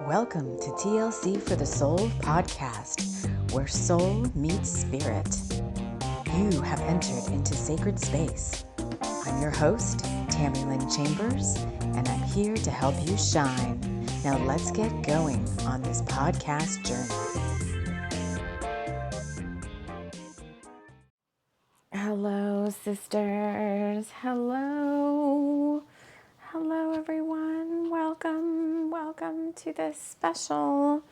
Welcome to TLC for the Soul podcast, where soul meets spirit. You have entered into sacred space. I'm your host, TAMI Chambers, and I'm here to help you shine. Now let's get going on this podcast journey. Hello, sisters. Hello. Hello, everyone. Welcome to this special.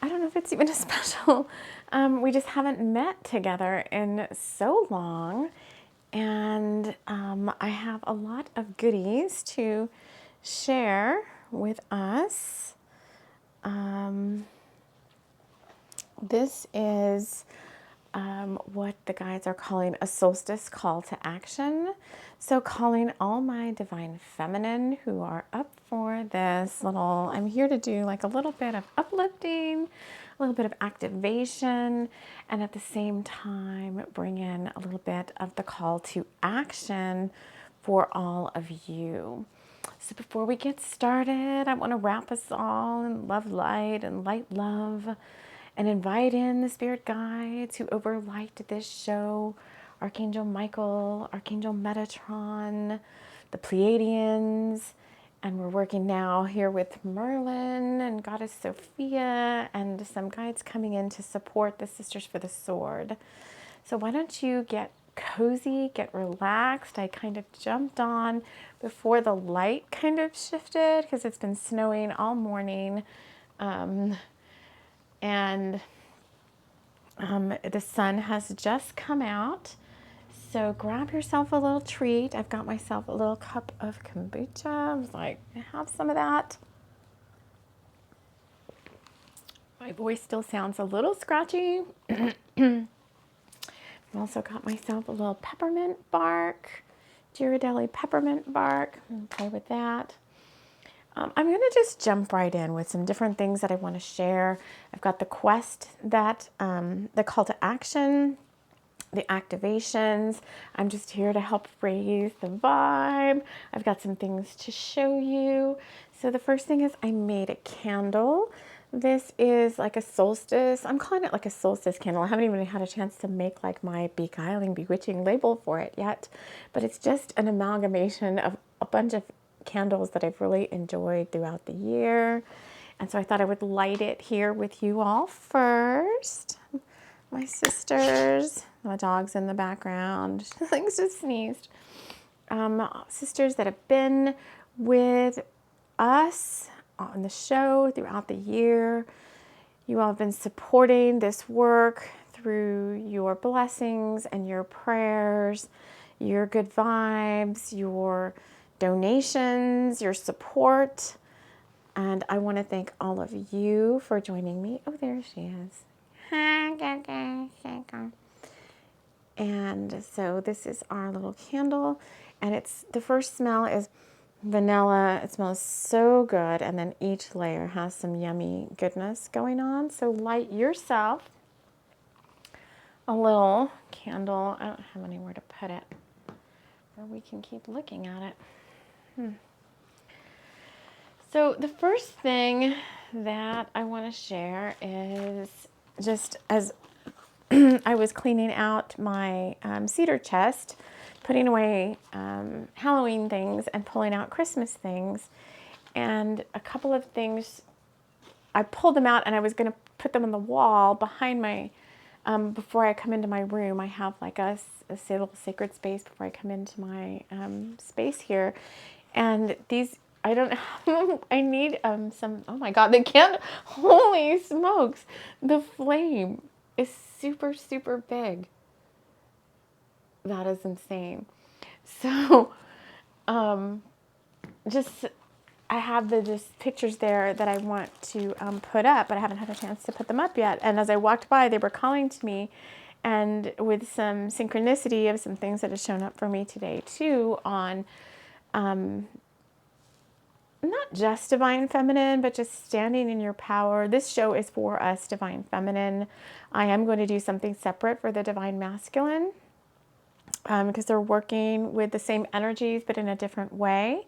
I don't know if it's even a special. We just haven't met together in so long. And I have a lot of goodies to share with us. This is what the guides are calling a solstice call to action. So calling all my divine feminine who are up for this little, I'm here to do like a little bit of uplifting, a little bit of activation, and at the same time bring in a little bit of the call to action for all of you. So before we get started, I want to wrap us all in love light and light love and invite in the spirit guides who overlight this show, Archangel Michael, Archangel Metatron, the Pleiadians, and we're working now here with Merlin and Goddess Sophia and some guides coming in to support the Sisters for the Sword. So why don't you get cozy, get relaxed. I kind of jumped on before the light kind of shifted because it's been snowing all morning. And the sun has just come out. So grab yourself a little treat. I've got myself a little cup of kombucha. I was like, have some of that. My voice still sounds a little scratchy. I've also got myself a little peppermint bark, Ghirardelli peppermint bark. I'm gonna play with that. I'm going to just jump right in with some different things that I want to share. I've got the quest that, the call to action, the activations. I'm just here to help raise the vibe. I've got some things to show you. So the first thing is I made a candle. This is like a solstice. I'm calling it like a solstice candle. I haven't even had a chance to make like my beguiling, bewitching label for it yet, but it's just an amalgamation of a bunch of candles that I've really enjoyed throughout the year. And so I thought I would light it here with you all first. My sisters, my dog's in the background. Things just sneezed. Sisters that have been with us on the show throughout the year. You all have been supporting this work through your blessings and your prayers, your good vibes, your donations, your support, and I want to thank all of you for joining me. Oh, there she is. And so this is our little candle, and it's the first smell is vanilla. It smells so good, and then each layer has some yummy goodness going on. So light yourself a little candle. I don't have anywhere to put it, or we can keep looking at it. So the first thing that I want to share is just as I was cleaning out my cedar chest, putting away Halloween things and pulling out Christmas things, and a couple of things, I pulled them out and I was going to put them on the wall behind my, before I come into my room. I have like a little sacred space before I come into my space here. And these, I don't know, I need some, oh my God, they can't, holy smokes. The flame is super, super big. That is insane. So, I have just pictures there that I want to put up, but I haven't had a chance to put them up yet. And as I walked by, they were calling to me, and with some synchronicity of some things that have shown up for me today too on, not just divine feminine, but just standing in your power. This show is for us divine feminine. I am going to do something separate for the divine masculine because they're working with the same energies, but in a different way.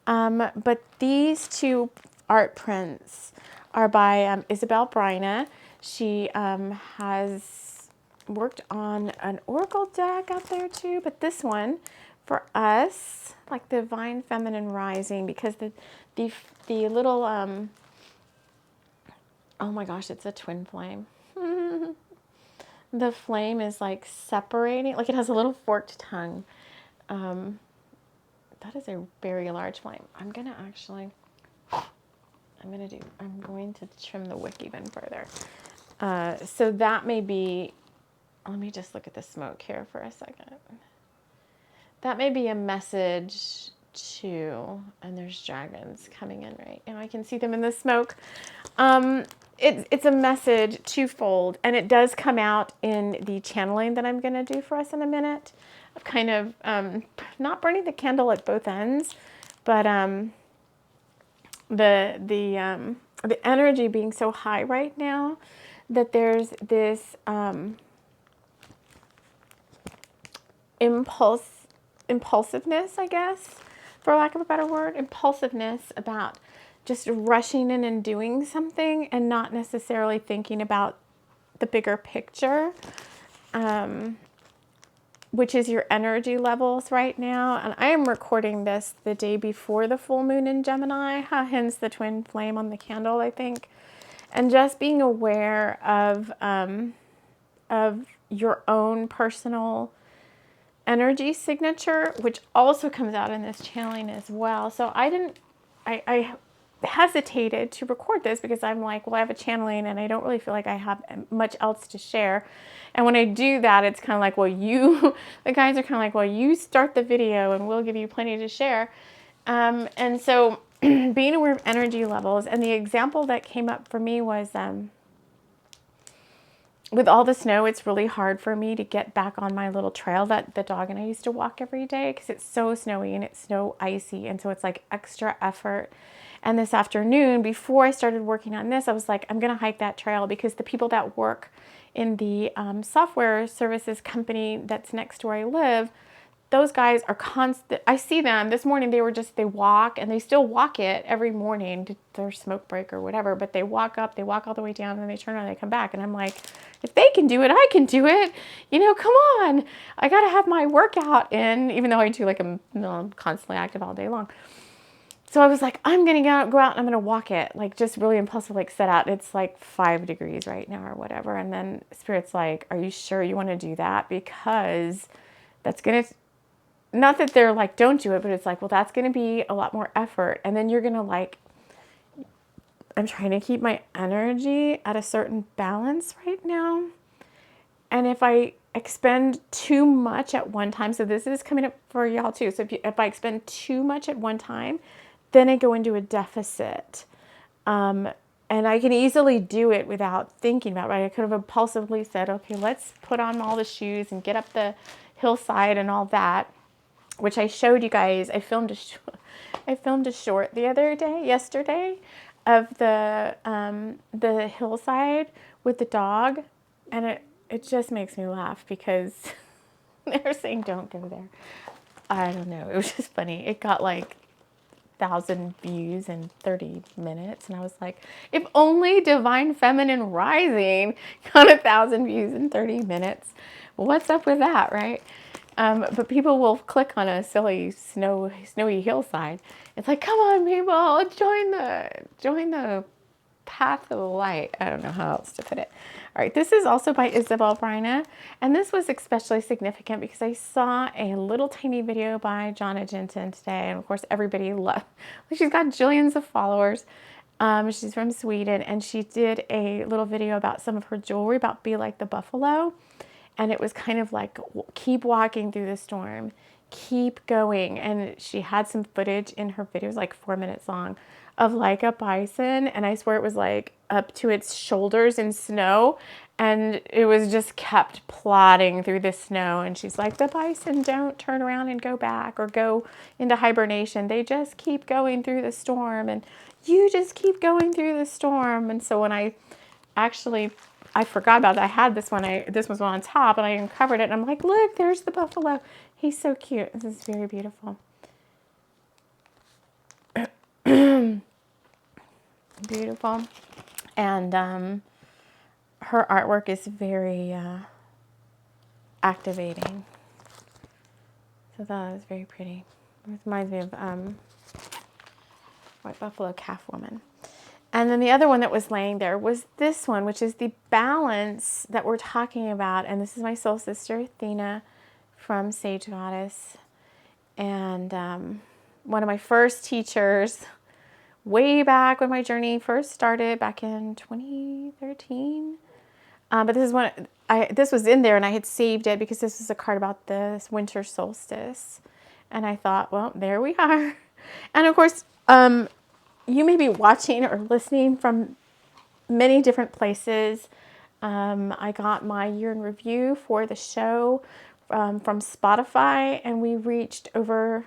But these two art prints are by Isabel Bryna. She has worked on an oracle deck out there too, but this one for us, like the Divine Feminine Rising, because the little oh my gosh, it's a twin flame. The flame is like separating, like it has a little forked tongue. That is a very large flame. I'm going to trim the wick even further. So that may be, let me just look at the smoke here for a second. That may be a message too. And there's dragons coming in right now. I can see them in the smoke. It's a message twofold, and it does come out in the channeling that I'm going to do for us in a minute. Of kind of not burning the candle at both ends, but the energy being so high right now that there's this impulsiveness, I guess, for lack of a better word, impulsiveness about just rushing in and doing something and not necessarily thinking about the bigger picture, which is your energy levels right now. And I am recording this the day before the full moon in Gemini, hence the twin flame on the candle, I think. And just being aware of your own personal energy signature, which also comes out in this channeling as well. So I hesitated to record this because I'm like, well, I have a channeling and I don't really feel like I have much else to share. And when I do that, it's kind of like, well, the guys are kind of like, well, you start the video and we'll give you plenty to share. And so being aware of energy levels, and the example that came up for me was, with all the snow, it's really hard for me to get back on my little trail that the dog and I used to walk every day because it's so snowy and it's so icy. And so it's like extra effort. And this afternoon, before I started working on this, I was like, I'm going to hike that trail because the people that work in the software services company that's next to where I live, those guys are constant. I see them this morning. They walk, and they still walk it every morning to their smoke break or whatever, but they walk up, they walk all the way down, and they turn around and they come back. And I'm like, if they can do it, I can do it. Come on. I got to have my workout in, even though I do I'm constantly active all day long. So I was like, I'm going to go out and I'm going to walk it, like just really impulsive, like set out. It's like 5 degrees right now or whatever. And then Spirit's like, are you sure you want to do that? Because that's going to, not that they're like, don't do it, but it's like, well, that's going to be a lot more effort. And then you're going to I'm trying to keep my energy at a certain balance right now. And if I expend too much at one time, so this is coming up for y'all too. So if I expend too much at one time, then I go into a deficit. And I can easily do it without thinking about it. Right? I could have impulsively said, okay, let's put on all the shoes and get up the hillside and all that, which I showed you guys. I filmed a short yesterday, of the hillside with the dog, and it just makes me laugh because they're saying don't go there. I don't know. It was just funny. It got like 1,000 views in 30 minutes. And I was like, if only Divine Feminine Rising got 1,000 views in 30 minutes. What's up with that, right? But people will click on a silly snowy hillside. It's like, come on, people, join the path of the light. I don't know how else to put it. All right, this is also by Isabel Bryna, and this was especially significant because I saw a little tiny video by Jonna Jensen today, and of course everybody loved. She's got jillions of followers. She's from Sweden, and she did a little video about some of her jewelry, about Be Like the Buffalo, and it was kind of like, keep walking through the storm, keep going. And she had some footage in her videos, like 4 minutes long, of like a bison, and I swear it was like up to its shoulders in snow, and it was just kept plodding through the snow. And she's like, the bison don't turn around and go back or go into hibernation. They just keep going through the storm, and you just keep going through the storm. And so when I forgot about that. I had this one. This was on top, and I uncovered it. And I'm like, look, there's the buffalo. He's so cute. This is very beautiful. Beautiful. And her artwork is very activating. So that is very pretty. It reminds me of White Buffalo Calf Woman. And then the other one that was laying there was this one, which is the balance that we're talking about. And this is my soul sister, Athena, from Sage Goddess. And one of my first teachers, way back when my journey first started, back in 2013. But this is one, this was in there, and I had saved it because this is a card about this winter solstice. And I thought, well, there we are. And of course, you may be watching or listening from many different places. I got my year in review for the show from Spotify, and we had over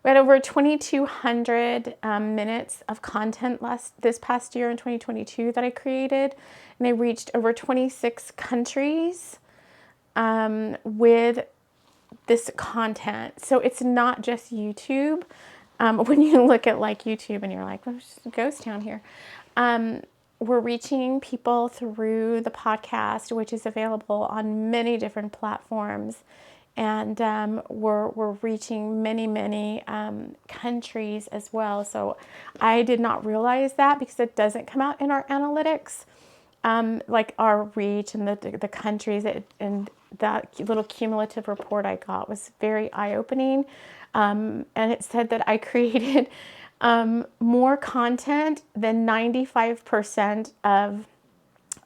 2,200 minutes of content this past year in 2022 that I created, and I reached over 26 countries with this content. So it's not just YouTube. When you look at like YouTube and you're like, well, there's just a ghost town here. We're reaching people through the podcast, which is available on many different platforms. And we're reaching many countries as well. So I did not realize that because it doesn't come out in our analytics, like our reach and the countries. And that little cumulative report I got was very eye-opening. And it said that I created more content than 95% of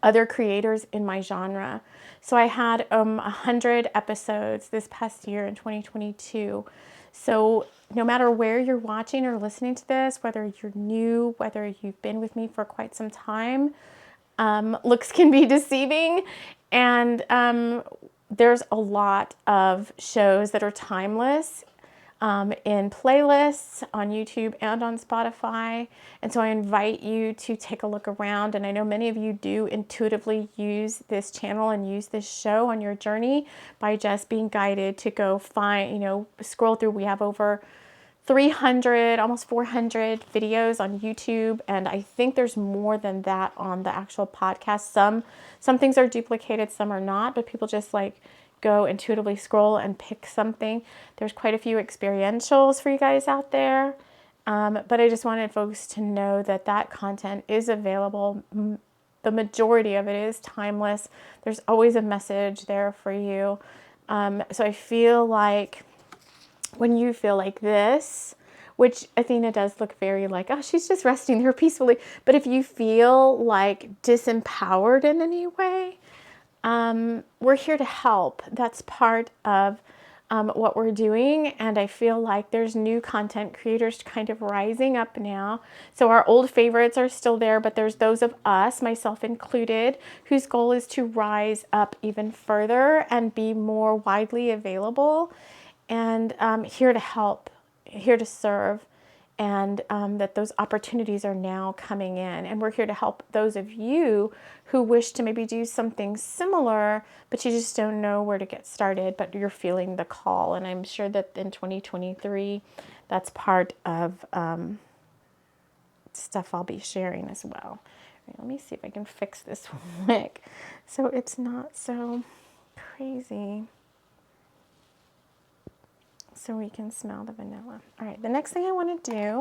other creators in my genre. So I had 100 episodes this past year in 2022. So no matter where you're watching or listening to this, whether you're new, whether you've been with me for quite some time, looks can be deceiving. And there's a lot of shows that are timeless in playlists on YouTube and on Spotify. And so I invite you to take a look around. And I know many of you do intuitively use this channel and use this show on your journey by just being guided to go find, scroll through. We have over 300, almost 400 videos on YouTube. And I think there's more than that on the actual podcast. Some things are duplicated, some are not, but people just like go intuitively scroll and pick something. There's quite a few experientials for you guys out there. But I just wanted folks to know that that content is available. The majority of it is timeless. There's always a message there for you. So I feel like when you feel like this, which Athena does look very like, oh, she's just resting here peacefully. But if you feel like disempowered in any way, we're here to help. That's part of what we're doing. And I feel like there's new content creators kind of rising up now. So our old favorites are still there, but there's those of us, myself included, whose goal is to rise up even further and be more widely available. And here to help, here to serve. And that those opportunities are now coming in. And we're here to help those of you who wish to maybe do something similar, but you just don't know where to get started, but you're feeling the call. And I'm sure that in 2023, that's part of stuff I'll be sharing as well. Right, let me see if I can fix this wick so it's not so crazy, so we can smell the vanilla. All right, the next thing I want to do,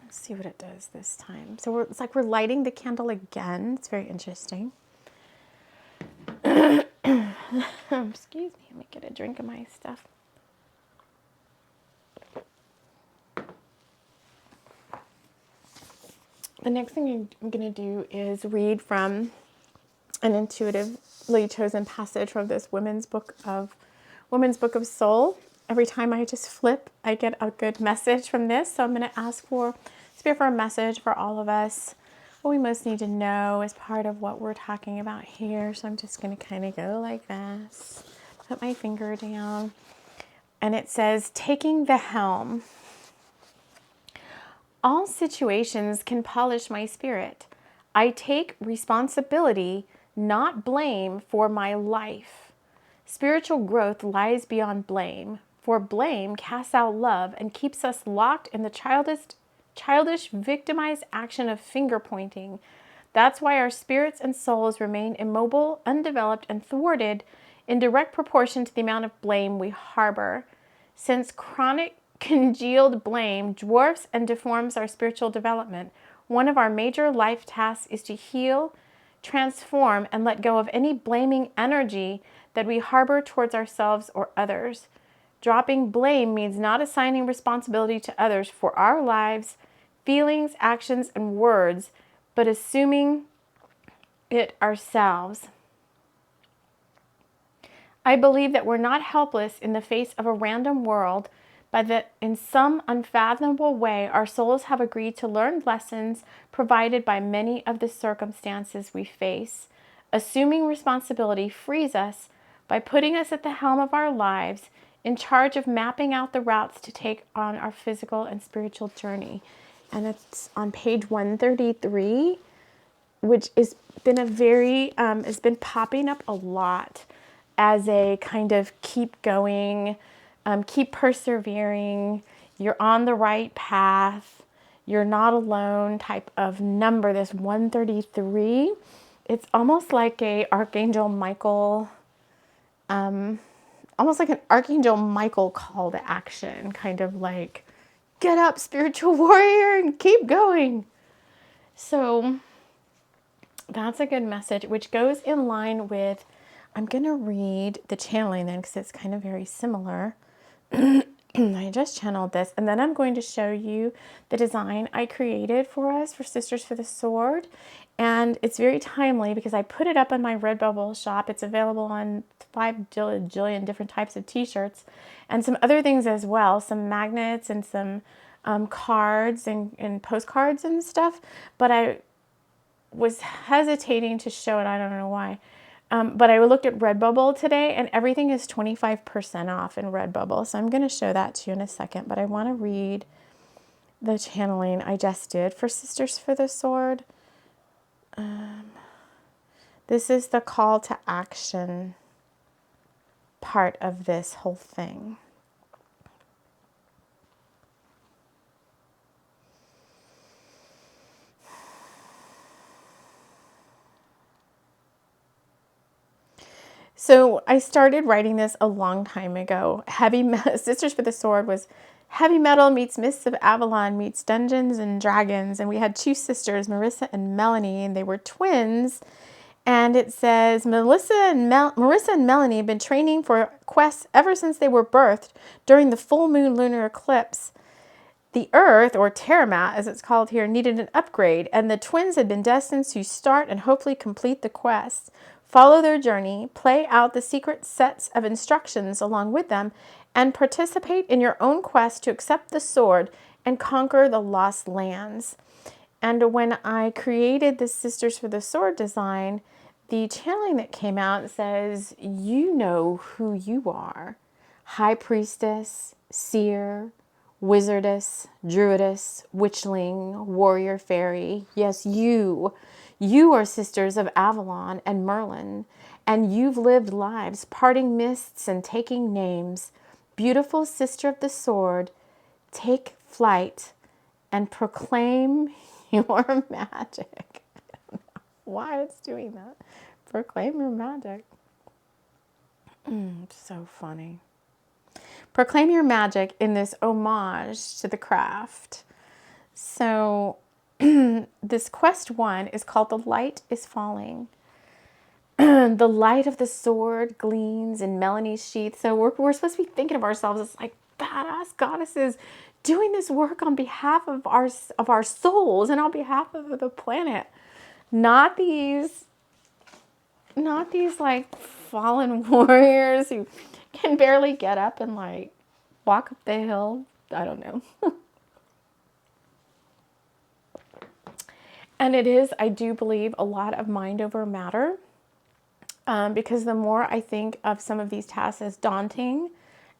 let's see what it does this time. So it's like we're lighting the candle again. It's very interesting. Excuse me, let me get a drink of my stuff. The next thing I'm going to do is read from an intuitively chosen passage from this Women's Book of Soul. Every time I just flip, I get a good message from this. So I'm going to ask for Spirit for a message for all of us. What we most need to know is part of what we're talking about here. So I'm just going to kind of go like this. Put my finger down. And it says, taking the helm. All situations can polish my spirit. I take responsibility, not blame, for my life. Spiritual growth lies beyond blame, for blame casts out love and keeps us locked in the childish, victimized action of finger pointing. That's why our spirits and souls remain immobile, undeveloped, and thwarted in direct proportion to the amount of blame we harbor. Since chronic congealed blame dwarfs and deforms our spiritual development, one of our major life tasks is to heal, transform, and let go of any blaming energy that we harbor towards ourselves or others. Dropping blame means not assigning responsibility to others for our lives, feelings, actions, and words, but assuming it ourselves. I believe that we're not helpless in the face of a random world, but that in some unfathomable way our souls have agreed to learn lessons provided by many of the circumstances we face. Assuming responsibility frees us by putting us at the helm of our lives, in charge of mapping out the routes to take on our physical and spiritual journey. And it's on page 133, which has been has been popping up a lot as a kind of keep going, keep persevering, you're on the right path, you're not alone type of number. This 133, it's almost like a Archangel Michael, almost like an Archangel Michael call to action, kind of like, get up, spiritual warrior, and keep going. So that's a good message, which goes in line with, I'm going to read the channeling then because it's kind of very similar. I just channeled this, and then I'm going to show you the design I created for us for Sisters for the Sword. And it's very timely because I put it up in my Redbubble shop. It's available on 5 jillion different types of t-shirts and some other things as well, some magnets and some cards and postcards and stuff. But I was hesitating to show it. I don't know why. But I looked at Redbubble today and everything is 25% off in Redbubble. So I'm going to show that to you in a second. But I want to read the channeling I just did for Sisters for the Sword. This is the call to action part of this whole thing. So I started writing this a long time ago. Sisters for the Sword was heavy metal meets Mists of Avalon meets Dungeons and Dragons. And we had 2 sisters, Marissa and Melanie, and they were twins. And it says, Marissa and Melanie have been training for quests ever since they were birthed during the full moon lunar eclipse. The Earth, or Terramat as it's called here, needed an upgrade, and the twins had been destined to start and hopefully complete the quest. Follow their journey, play out the secret sets of instructions along with them, and participate in your own quest to accept the sword and conquer the lost lands. And when I created the Sisters for the Sword design, the channeling that came out says, you know who you are. High Priestess, Seer, Wizardess, Druidess, Witchling, Warrior Fairy. Yes, you. You are sisters of Avalon and Merlin, and you've lived lives, parting mists and taking names. Beautiful sister of the sword, take flight and proclaim your magic. I don't know why it's doing that. Proclaim your magic. So funny. Proclaim your magic in this homage to the craft. So this quest 1 is called The Light is Falling. The light of the sword gleams in Melanie's sheath. So we're supposed to be thinking of ourselves as like badass goddesses doing this work on behalf of our souls and on behalf of the planet. Not these like fallen warriors who can barely get up and like walk up the hill. I don't know. And it is, I do believe, a lot of mind over matter. Because the more I think of some of these tasks as daunting,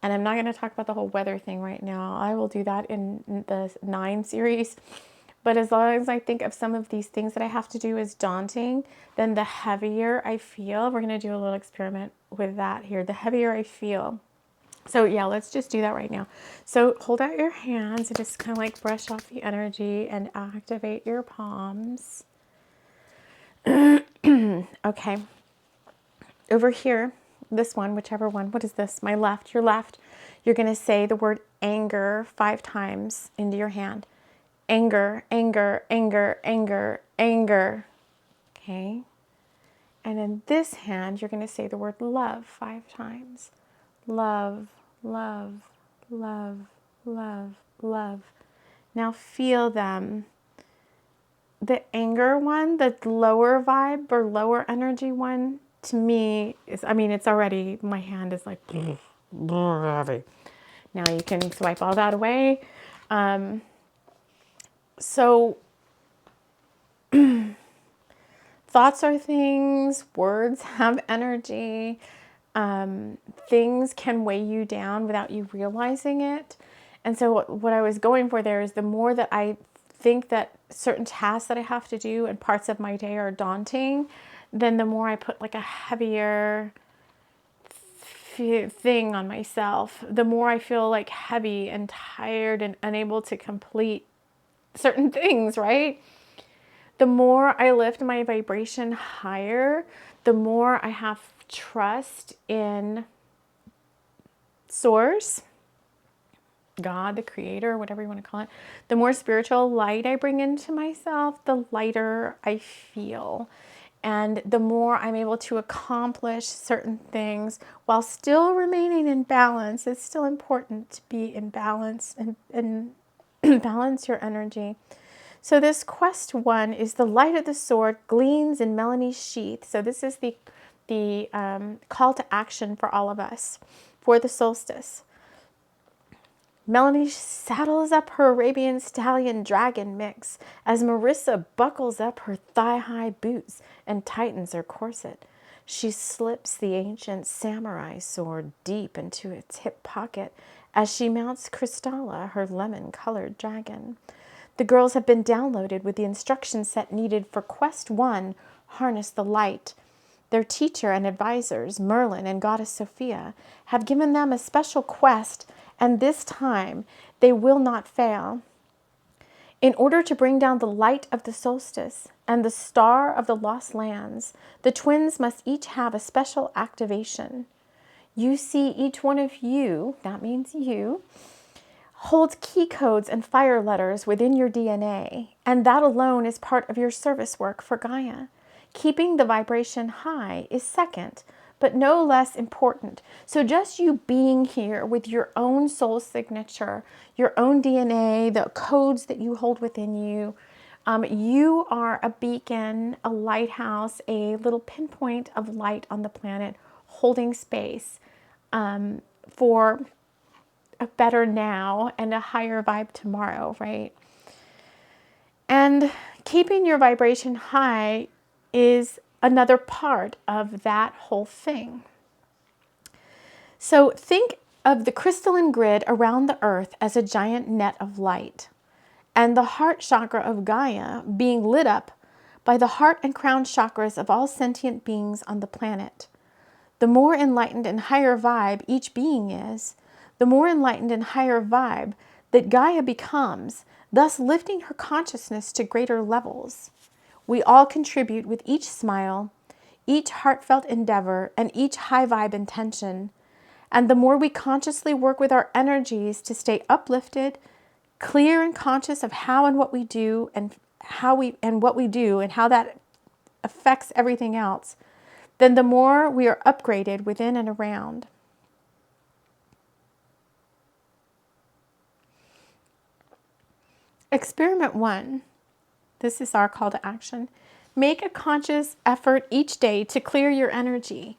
and I'm not going to talk about the whole weather thing right now. I will do that in the 9 series. But as long as I think of some of these things that I have to do as daunting, then the heavier I feel, we're going to do a little experiment with that here. The heavier I feel. So yeah, let's just do that right now. So hold out your hands and just kind of like brush off the energy and activate your palms. Okay. Over here, this one, whichever one, what is this? My left, your left. You're going to say the word anger 5 times into your hand. Anger, anger, anger, anger, anger. Okay. And in this hand, you're going to say the word love 5 times. Love, love, love, love, love. Now feel them. The anger one, the lower vibe or lower energy one, to me is, I mean, it's already, my hand is like, heavy. Now you can swipe all that away. So thoughts are things, words have energy. Things can weigh you down without you realizing it. And so what I was going for there is the more that I think that certain tasks that I have to do and parts of my day are daunting, then the more I put like a heavier thing on myself, the more I feel like heavy and tired and unable to complete certain things, right? The more I lift my vibration higher, the more I have trust in Source, God, the creator, whatever you want to call it. The more spiritual light I bring into myself, the lighter I feel. And the more I'm able to accomplish certain things while still remaining in balance. It's still important to be in balance and balance your energy. So this quest 1 is the light of the sword gleams in Melanie's sheath. So this is the call to action for all of us for the solstice. Melanie saddles up her Arabian stallion dragon mix as Marissa buckles up her thigh-high boots and tightens her corset. She slips the ancient samurai sword deep into its hip pocket as she mounts Kristalla, her lemon-colored dragon. The girls have been downloaded with the instruction set needed for Quest 1, Harness the Light. Their teacher and advisors, Merlin and Goddess Sophia, have given them a special quest, and this time they will not fail. In order to bring down the light of the solstice and the star of the lost lands, the twins must each have a special activation. You see, each one of you, that means you, holds key codes and fire letters within your DNA, and that alone is part of your service work for Gaia. Keeping the vibration high is second, but no less important. So just you being here with your own soul signature, your own DNA, the codes that you hold within you, you are a beacon, a lighthouse, a little pinpoint of light on the planet, holding space for a better now and a higher vibe tomorrow, right? And keeping your vibration high is another part of that whole thing. So think of the crystalline grid around the earth as a giant net of light, and the heart chakra of Gaia being lit up by the heart and crown chakras of all sentient beings on the planet. The more enlightened and higher vibe each being is, the more enlightened and higher vibe that Gaia becomes, thus lifting her consciousness to greater levels. We all contribute with each smile, each heartfelt endeavor, and each high vibe intention. And the more we consciously work with our energies to stay uplifted, clear and conscious of how and what we do and what we do and how that affects everything else, then the more we are upgraded within and around. Experiment 1. This is our call to action. Make a conscious effort each day to clear your energy.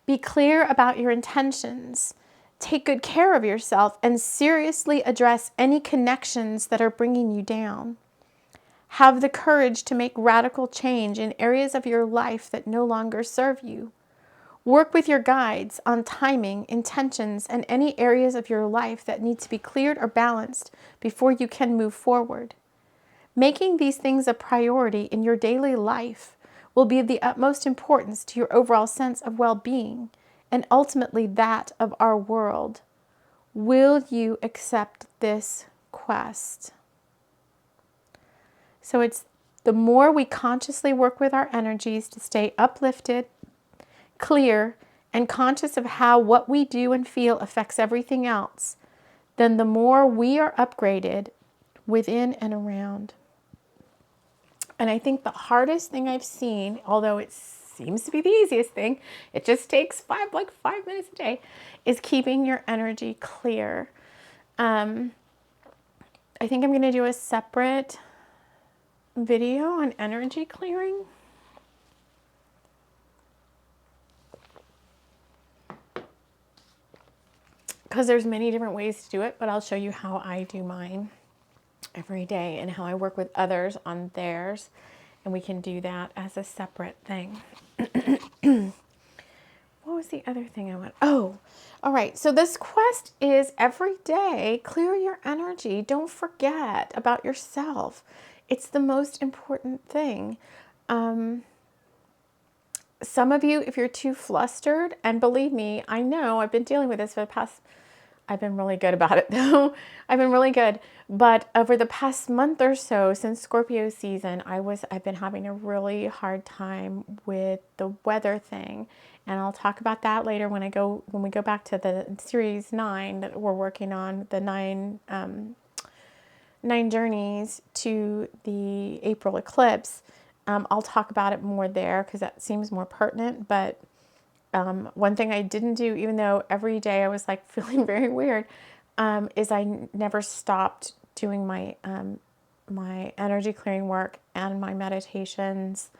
Be clear about your intentions. Take good care of yourself and seriously address any connections that are bringing you down. Have the courage to make radical change in areas of your life that no longer serve you. Work with your guides on timing, intentions, and any areas of your life that need to be cleared or balanced before you can move forward. Making these things a priority in your daily life will be of the utmost importance to your overall sense of well-being and ultimately that of our world. Will you accept this quest? So it's the more we consciously work with our energies to stay uplifted, clear, and conscious of how what we do and feel affects everything else, then the more we are upgraded within and around. And I think the hardest thing I've seen, although it seems to be the easiest thing, it just takes 5 minutes a day, is keeping your energy clear. I think I'm going to do a separate video on energy clearing. Because there's many different ways to do it, but I'll show you how I do mine every day and how I work with others on theirs. And we can do that as a separate thing. What was the other thing I want? Oh, all right. So this quest is every day, clear your energy. Don't forget about yourself. It's the most important thing. Some of you, if you're too flustered, and believe me, I know I've been dealing with this for the past, I've been really good about it though. I've been really good. But over the past month or so, since Scorpio season, I've been having a really hard time with the weather thing. And I'll talk about that later when we go back to the series 9 that we're working on, the 9 journeys to the April eclipse. I'll talk about it more there because that seems more pertinent. But one thing I didn't do, even though every day I was like feeling very weird, is I never stopped doing my my energy clearing work and my meditations.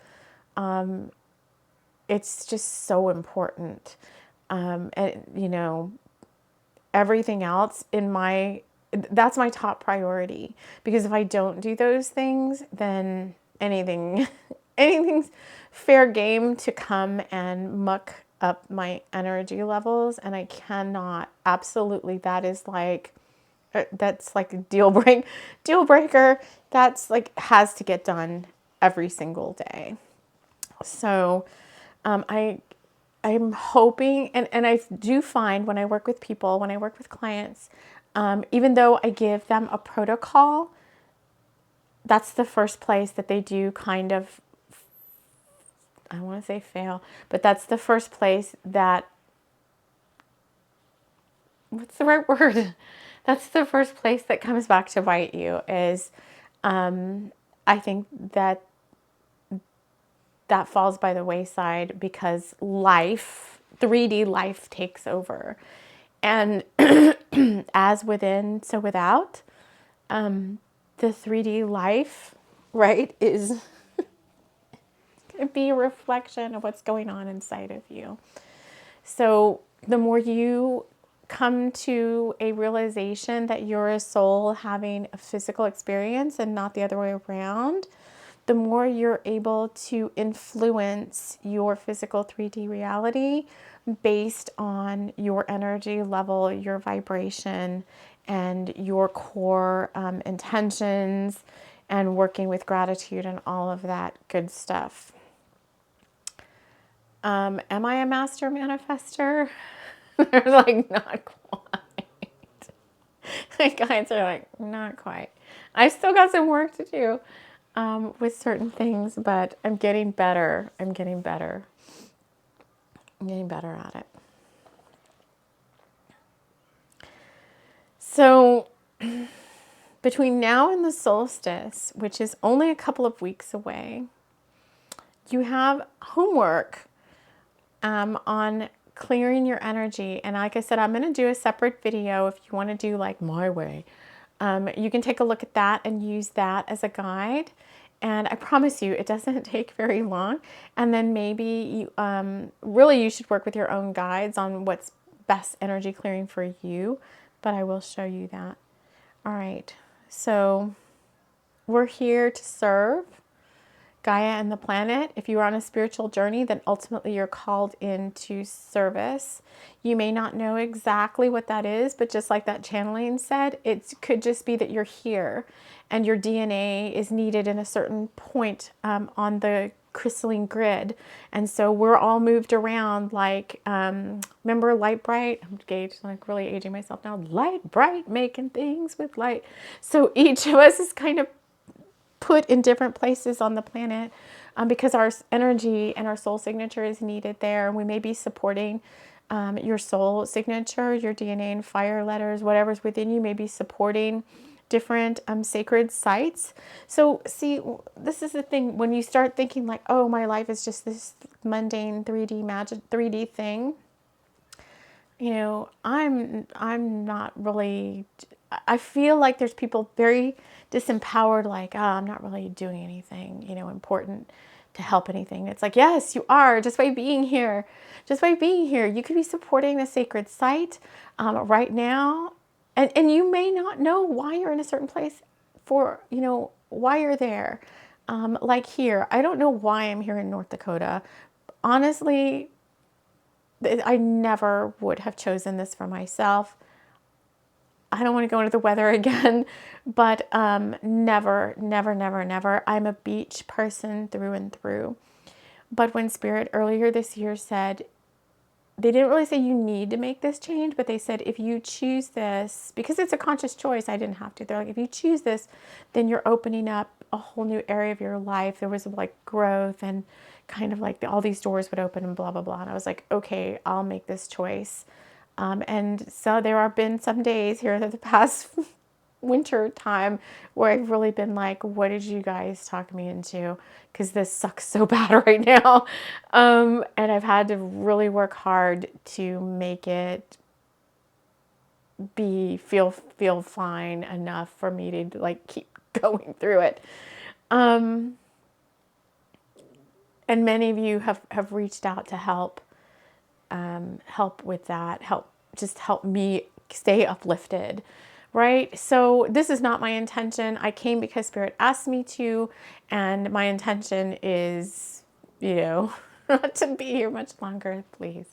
It's just so important. And, you know, everything else that's my top priority, because if I don't do those things, then anything's fair game to come and muck up my energy levels. And I cannot, absolutely, that's like a deal breaker. That's like, has to get done every single day. So I'm hoping, and I do find when I work with people, when I work with clients, even though I give them a protocol, that's the first place that they do kind of, I don't want to say fail, but that's the first place that, what's the right word? That's the first place that comes back to bite you is, I think that falls by the wayside because 3D life takes over. And as within, so without, the 3D life, right, is going to be a reflection of what's going on inside of you. So the more you come to a realization that you're a soul having a physical experience and not the other way around, the more you're able to influence your physical 3D reality based on your energy level, your vibration, and your core intentions, and working with gratitude and all of that good stuff. Am I a master manifester? They're like, not quite. My guides are like, not quite. I've still got some work to do with certain things, but I'm getting better. I'm getting better at it. So between now and the solstice, which is only a couple of weeks away, you have homework on clearing your energy. And like I said, I'm going to do a separate video if you want to do like my way. You can take a look at that and use that as a guide. And I promise you, it doesn't take very long. And then maybe you, really you should work with your own guides on what's best energy clearing for you. But I will show you that. All right. So we're here to serve. Gaia and the planet. If you are on a spiritual journey, then ultimately you're called into service. You may not know exactly what that is, but just like that channeling said, it could just be that you're here and your DNA is needed in a certain point on the crystalline grid. And so we're all moved around like, remember Light Bright? I'm like really aging myself now. Light Bright, making things with light. So each of us is kind of put in different places on the planet because our energy and our soul signature is needed there. We may be supporting your soul signature, your DNA and fire letters, whatever's within you may be supporting different sacred sites. So see, this is the thing, when you start thinking like, oh, my life is just this mundane 3D magic 3D thing, you know, I'm not really, I feel like there's people very disempowered, like, oh, I'm not really doing anything, you know, important to help anything. It's like, yes, you are, just by being here. Just by being here, you could be supporting a sacred site right now. And you may not know why you're in a certain place for, you know, why you're there. Like here, I don't know why I'm here in North Dakota. Honestly, I never would have chosen this for myself. I don't want to go into the weather again, but never, never, never, never. I'm a beach person through and through. But when Spirit earlier this year said, they didn't really say you need to make this change, but they said if you choose this, because it's a conscious choice, I didn't have to. They're like, if you choose this, then you're opening up a whole new area of your life. There was like growth and kind of like all these doors would open and blah, blah, blah. And I was like, okay, I'll make this choice. And so there have been some days here the past winter time where I've really been like, what did you guys talk me into? Because this sucks so bad right now. And I've had to really work hard to make it feel fine enough for me to like keep going through it. And many of you have reached out to help with that, help me stay uplifted, right? So this is not my intention. I came because Spirit asked me to, and my intention is, you know, not to be here much longer. Please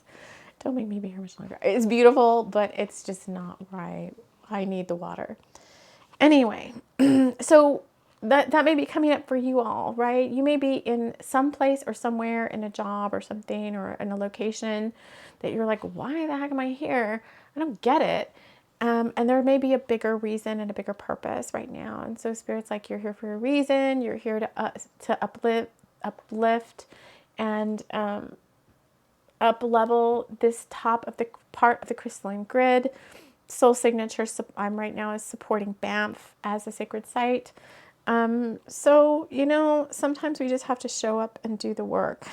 don't make me be here much longer. It's beautiful, but it's just not right. I need the water. Anyway, so that may be coming up for you all, right? You may be in some place or somewhere in a job or something or in a location that you're like, why the heck am I here? I don't get it. And there may be a bigger reason and a bigger purpose right now. And so Spirit's like, you're here for a reason. You're here to uplift and up level this top of the part of the crystalline grid. Soul signature, I'm right now is supporting Banff as a sacred site. So, you know, sometimes we just have to show up and do the work.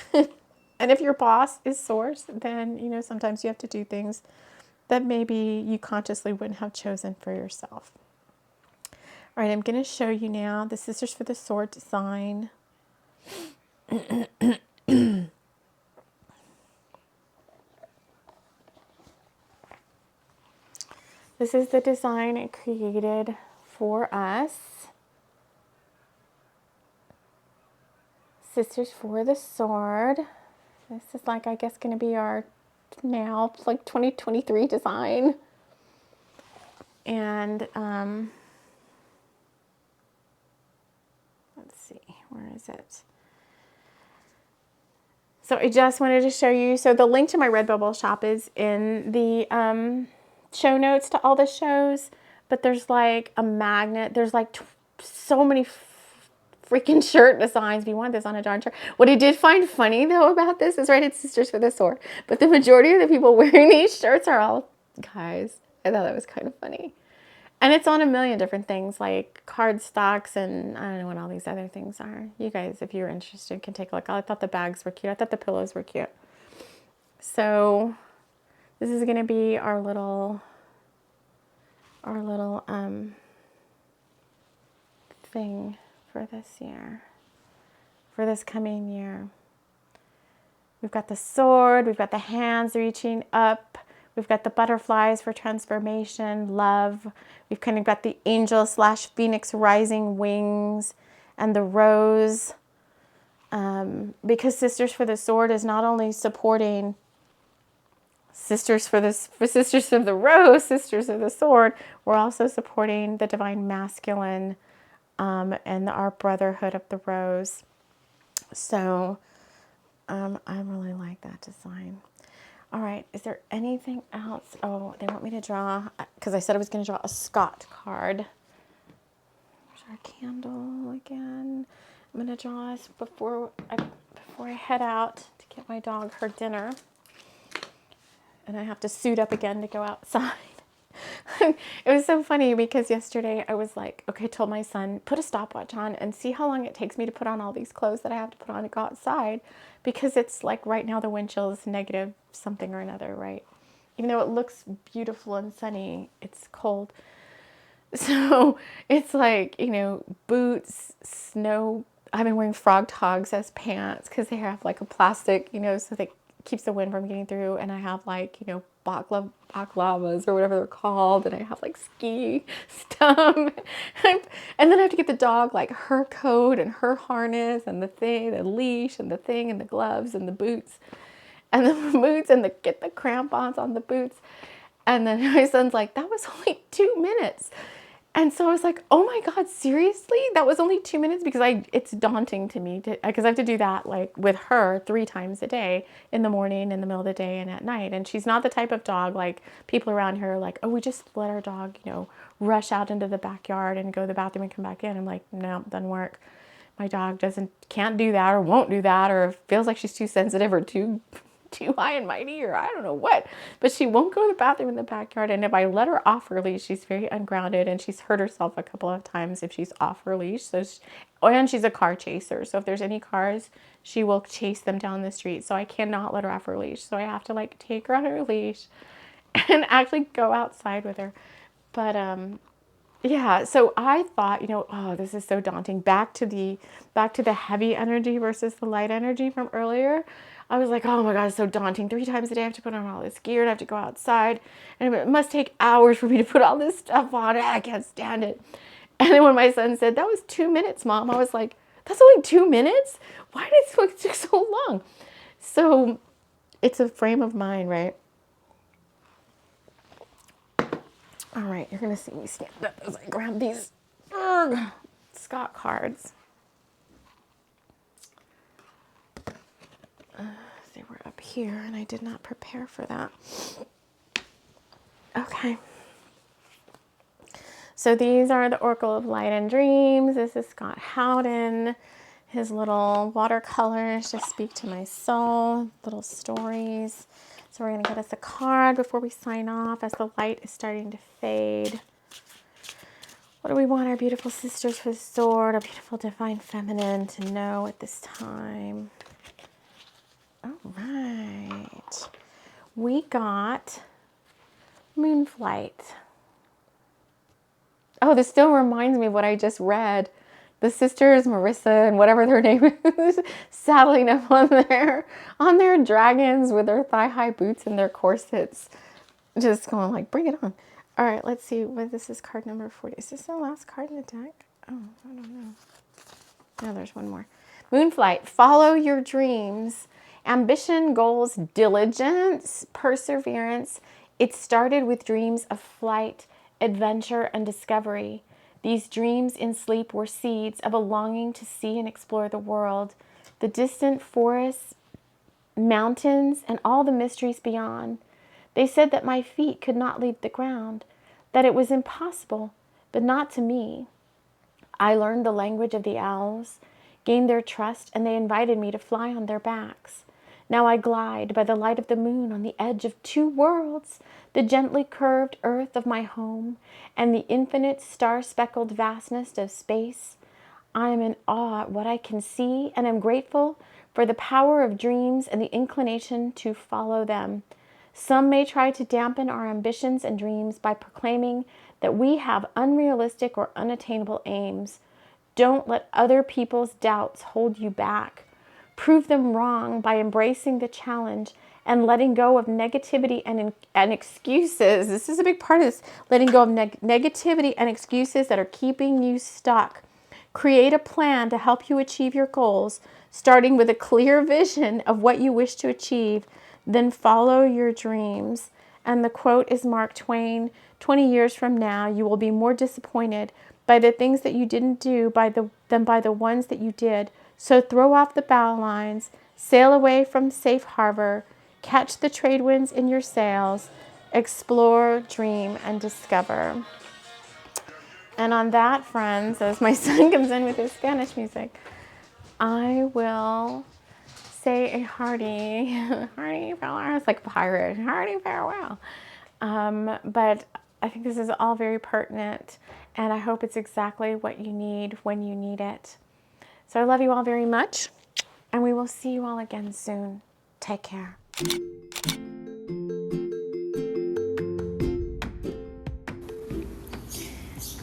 And if your boss is source, then, you know, sometimes you have to do things that maybe you consciously wouldn't have chosen for yourself. All right, I'm going to show you now the Sisters for the Sword design. This is the design it created for us. Sisters for the Sword. This is like, I guess, going to be our now like 2023 design. And let's see, where is it? So I just wanted to show you. So the link to my Redbubble shop is in the show notes to all the shows. But there's like a magnet. There's like so many freaking shirt designs. If you want this on a darn shirt. What I did find funny though about this is, right, it's Sisters for the Sword, but the majority of the people wearing these shirts are all guys. I thought that was kind of funny. And it's on a million different things like card stocks and I don't know what all these other things are. You guys, if you're interested, can take a look. I thought the bags were cute. I thought the pillows were cute. So this is going to be our little thing for this year, for this coming year. We've got the sword, we've got the hands reaching up, we've got the butterflies for transformation, love. We've kind of got the angel / phoenix rising wings and the rose because Sisters for the Sword is not only supporting Sisters for Sisters of the Rose, Sisters of the Sword, we're also supporting the Divine Masculine and our Brotherhood of the Rose. So I really like that design. All right, is there anything else? Oh, they want me to draw, because I said I was going to draw a Scott card. There's our candle again. I'm going to draw us before I head out to get my dog her dinner. And I have to suit up again to go outside. It was so funny because yesterday I was like, okay, I told my son, put a stopwatch on and see how long it takes me to put on all these clothes that I have to put on to go outside. Because it's like right now the wind chill is negative something or another, right? Even though it looks beautiful and sunny, it's cold. So it's like, you know, boots, snow. I've been wearing frog togs as pants because they have like a plastic, you know, so that keeps the wind from getting through. And I have like, you know, baklavas or whatever they're called. And I have like ski stuff. And then I have to get the dog like her coat and her harness and the thing, the leash and the thing and the gloves and the boots. And the boots and get the crampons on the boots. And then my son's like, that was only 2 minutes. And so I was like, oh my God, seriously? That was only 2 minutes? Because it's daunting to me because I have to do that like with her 3 times a day, in the morning, in the middle of the day, and at night. And she's not the type of dog like people around here are like, oh, we just let our dog, you know, rush out into the backyard and go to the bathroom and come back in. I'm like, no, it doesn't work. My dog can't do that or won't do that or feels like she's too sensitive or too high and mighty or I don't know what, but she won't go to the bathroom in the backyard. And if I let her off her leash, she's very ungrounded and she's hurt herself a couple of times if she's off her leash. So and she's a car chaser. So if there's any cars, she will chase them down the street. So I cannot let her off her leash. So I have to like take her on her leash and actually go outside with her. But yeah, so I thought, you know, oh, this is so daunting. Back to the heavy energy versus the light energy from earlier. I was like, oh my God, it's so daunting. 3 times a day I have to put on all this gear and I have to go outside. And it must take hours for me to put all this stuff on. I can't stand it. And then when my son said, that was 2 minutes, Mom, I was like, that's only 2 minutes? Why did it take so long? So it's a frame of mind, right? All right, you're going to see me stand up as I grab these Scott cards. They were up here, and I did not prepare for that. Okay. So these are the Oracle of Light and Dreams. This is Scott Howden. His little watercolors just speak to my soul, little stories. So we're going to get us a card before we sign off as the light is starting to fade. What do we want our beautiful sisters for the sword, our beautiful divine feminine to know at this time? All right. We got Moonflight. Oh, this still reminds me of what I just read. The sisters, Marissa and whatever their name is, saddling up on their dragons with their thigh-high boots and their corsets. Just going like, bring it on. All right, let's see what this is. Card number 40. Is this the last card in the deck? Oh, I don't know. No, there's one more. Moonflight, follow your dreams. Ambition, goals, diligence, perseverance. It started with dreams of flight, adventure, and discovery. These dreams in sleep were seeds of a longing to see and explore the world, the distant forests, mountains, and all the mysteries beyond. They said that my feet could not leave the ground, that it was impossible, but not to me. I learned the language of the owls, gained their trust, and they invited me to fly on their backs. Now I glide by the light of the moon on the edge of 2 worlds, the gently curved earth of my home and the infinite star-speckled vastness of space. I am in awe at what I can see and am grateful for the power of dreams and the inclination to follow them. Some may try to dampen our ambitions and dreams by proclaiming that we have unrealistic or unattainable aims. Don't let other people's doubts hold you back. Prove them wrong by embracing the challenge and letting go of negativity and excuses. This is a big part of this. Letting go of negativity and excuses that are keeping you stuck. Create a plan to help you achieve your goals, starting with a clear vision of what you wish to achieve, then follow your dreams. And the quote is Mark Twain, 20 years from now, you will be more disappointed by the things that you didn't do than by the ones that you did. So throw off the bow lines, sail away from safe harbor, catch the trade winds in your sails, explore, dream, and discover. And on that, friends, as my son comes in with his Spanish music, I will say a hearty farewell. It's like pirate, hearty farewell. But I think this is all very pertinent, and I hope it's exactly what you need when you need it. So I love you all very much, and we will see you all again soon. Take care.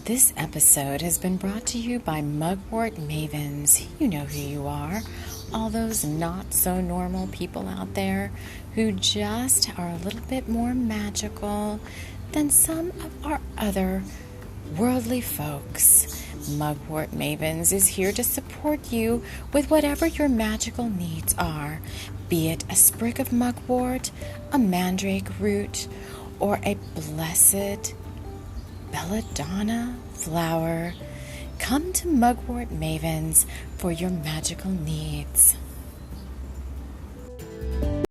This episode has been brought to you by Mugwort Mavens. You know who you are. All those not so normal people out there who just are a little bit more magical than some of our other worldly folks. Mugwort Mavens is here to support you with whatever your magical needs are, be it a sprig of mugwort, a mandrake root, or a blessed belladonna flower. Come to Mugwort Mavens for your magical needs.